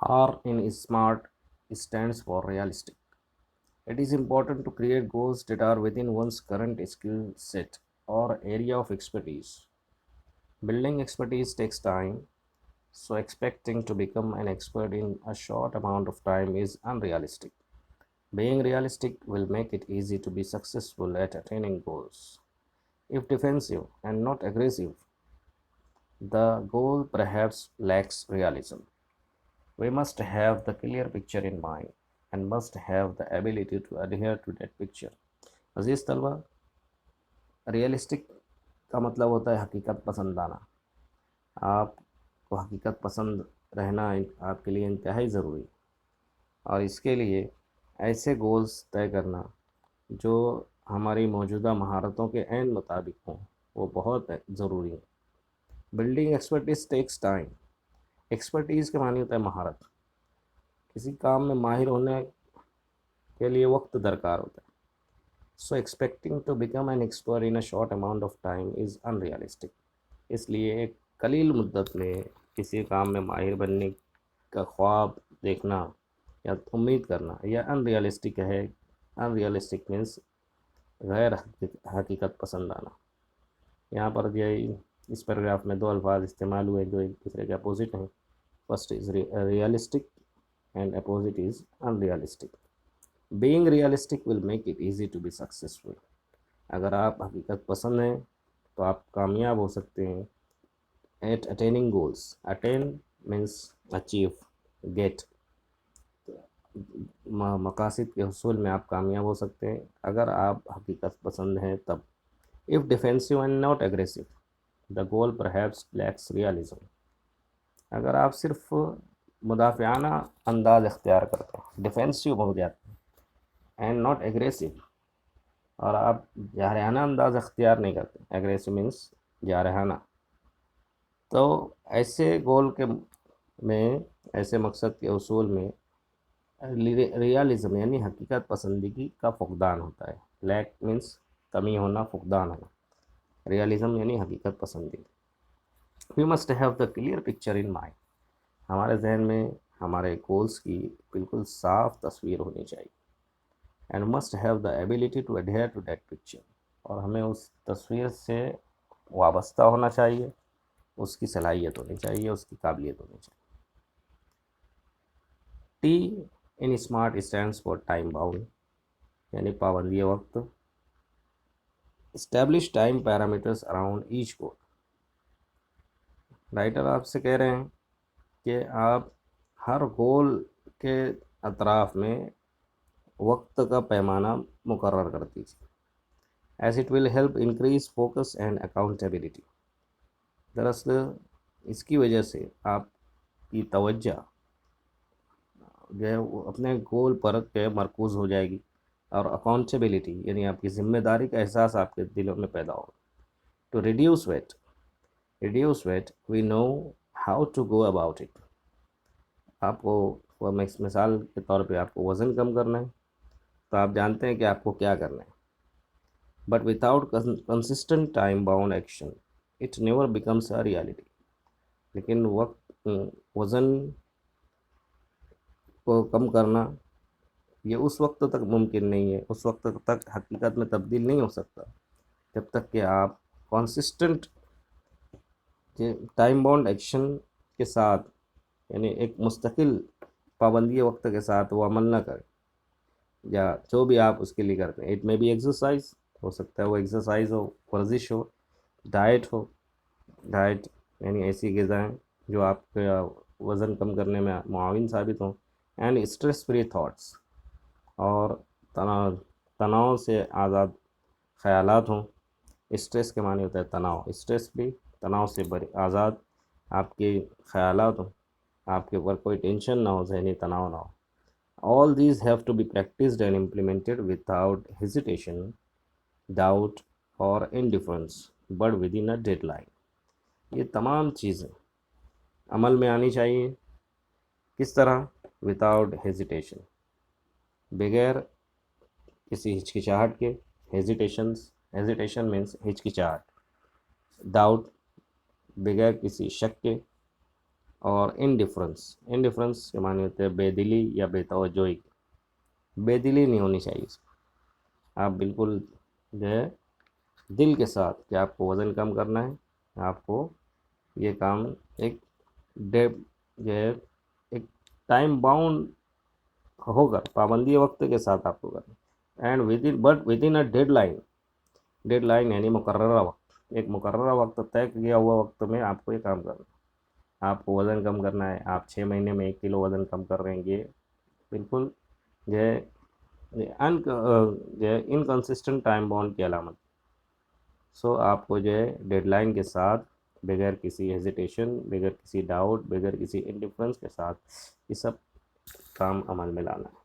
R in SMART stands for realistic. It is important to create goals that are within one's current skill set or area of expertise. Building expertise takes time, so expecting to become an expert in a short amount of time is unrealistic. Being realistic will make it easy to be successful at attaining goals. If defensive and not aggressive, the goal perhaps lacks realism. We must have the clear picture in mind and must have the ability to adhere to that picture. अजीज़ तलबा, realistic का मतलब होता है हकीकत पसंद आना। आपको हकीकत पसंद रहना आपके लिए इंतहाई ज़रूरी, और इसके लिए ऐसे गोल्स तय करना जो हमारी मौजूदा महारतों के ऐन मुताबिक हों, वो बहुत ज़रूरी है। Building expertise takes time. Expertise के मानी होता है महारत। किसी काम में माहिर होने के लिए वक्त दरकार होता है। So expecting to become an expert in a short amount of time is unrealistic. इसलिए एक कलील मुद्दत में किसी काम में माहिर बनने का ख्वाब देखना या उम्मीद करना यह अनरियलिस्टिक है। अनरियलिस्टिक मीन्स गैर हकीकत पसंद आना। यहाँ पर ये इस पैराग्राफ में दो अल्फाज इस्तेमाल हुए जो एक दूसरे के अपोजिट हैं। First is realistic and opposite is unrealistic. Being realistic will make it easy to be successful. अगर आप हकीकत पसंद हैं तो आप कामयाब हो सकते हैं at attaining goals. Attain means achieve, get. मकासद के हसूल में आप कामयाब हो सकते हैं अगर आप हकीकत पसंद हैं तब। If defensive and not aggressive, the goal perhaps lakhs realism. अगर आप सिर्फ मुदाफ़ियाना अंदाज इख्तियार करते हैं, डिफेंसिव हो जाते हैं, एंड नॉट एग्रेसिव, और आप जारहाना अंदाज इख्तियार नहीं करते, एग्रेसिव मीन्स जारहाना, तो ऐसे गोल के में, ऐसे मकसद के उसूल में रियलिज़म यानी हकीकत पसंदगी का फुकदान होता है। लैक मीन्स कमी होना, फुकदान होना। रियलिज़म यानी हकीकत पसंदी। We must have the clear picture in mind. हमारे जहन में हमारे गोल्स की बिल्कुल साफ तस्वीर होनी चाहिए। And must have the ability to adhere to that picture, और हमें उस तस्वीर से वाबस्ता होना चाहिए, उसकी सलाहियत होनी चाहिए, उसकी काबिलियत होनी चाहिए। T in SMART stands for time bound यानी पाबंदी वक्त। Establish time parameters around each goal. Writer आपसे कह रहे हैं कि आप हर गोल के अतराफ़ में वक्त का पैमाना मुकर्रर कर दीजिए। As it will help increase focus and accountability. दरअसल इसकी वजह से आपकी तवज्जो जो है वो अपने गोल पर मरकूज़ हो जाएगी, और अकाउंटेबिलिटी यानी आपकी ज़िम्मेदारी का एहसास आपके दिलों में पैदा होगा। To reduce weight we know how to go about it. आपको वो मिसाल के तौर पे आपको वज़न कम करना है तो आप जानते हैं कि आपको क्या करना है। But without consistent time bound action it never becomes a reality. लेकिन वज़न को कम करना ये उस वक्त तक मुमकिन नहीं है, उस वक्त तक हकीकत में तब्दील नहीं हो सकता जब तक कि आप कंसिस्टेंट टाइम बाउंड एक्शन के साथ, यानी एक मुस्तकिल पाबंदी वक्त के साथ वो अमल ना करें, या जो भी आप उसके लिए करते हैं। इट मे बी एक्सरसाइज, हो सकता है वो एक्सरसाइज हो, वर्जिश हो, डाइट यानी ऐसी ग़िज़ाएँ जो आपके वज़न कम करने में मुआविन साबित हों, एंड स्ट्रेस फ्री थाट्स, और तनाव से आज़ाद ख़यालात हों। स्ट्रेस के माने होता है तनाव, स्ट्रेस फ्री, तनाव से आज़ाद आपके ख़यालात हों, आपके ऊपर कोई टेंशन ना हो, ज़हनी तनाव ना हो। All these have to be practised and implemented without hesitation, doubt और indifference, but within a deadline. ये तमाम चीज़ें अमल में आनी चाहिए। किस तरह? विदाउट हेजिटेशन, बगैर किसी हिचकिचाहट के। हेजिटेशन मीन्स हिचकिचाहट। डाउट, बगैर किसी शक के। اور انڈیفرنس کے معنی ہوتے ہیں بے دلی یا بے توجہی. بے دلی نہیں ہونی چاہیے اس میں. آپ بالکل جو ہے دل کے ساتھ کہ آپ کو وزن کم کرنا ہے، آپ کو یہ کام ایک ڈے جو ہے ایک ٹائم باؤنڈ ہو کر پابندی وقت کے ساتھ آپ کو کرنا ہے، and with in a deadline یعنی مقررہ وقت. ایک مقررہ وقت طے کیا ہوا وقت میں آپ کو یہ کام کرنا ہے. آپ کو وزن کم کرنا ہے، آپ 6 مہینے میں 1 کلو وزن کم کر رہے ہیں، یہ بالکل جو ہے انکنسسٹنٹ ٹائم باؤنڈ کی علامت. سو آپ کو جو ہے ڈیڈ لائن کے ساتھ بغیر کسی ہیزیٹیشن، بغیر کسی ڈاؤٹ، بغیر کسی انڈیفرنس کے ساتھ یہ سب کام عمل میں لانا ہے.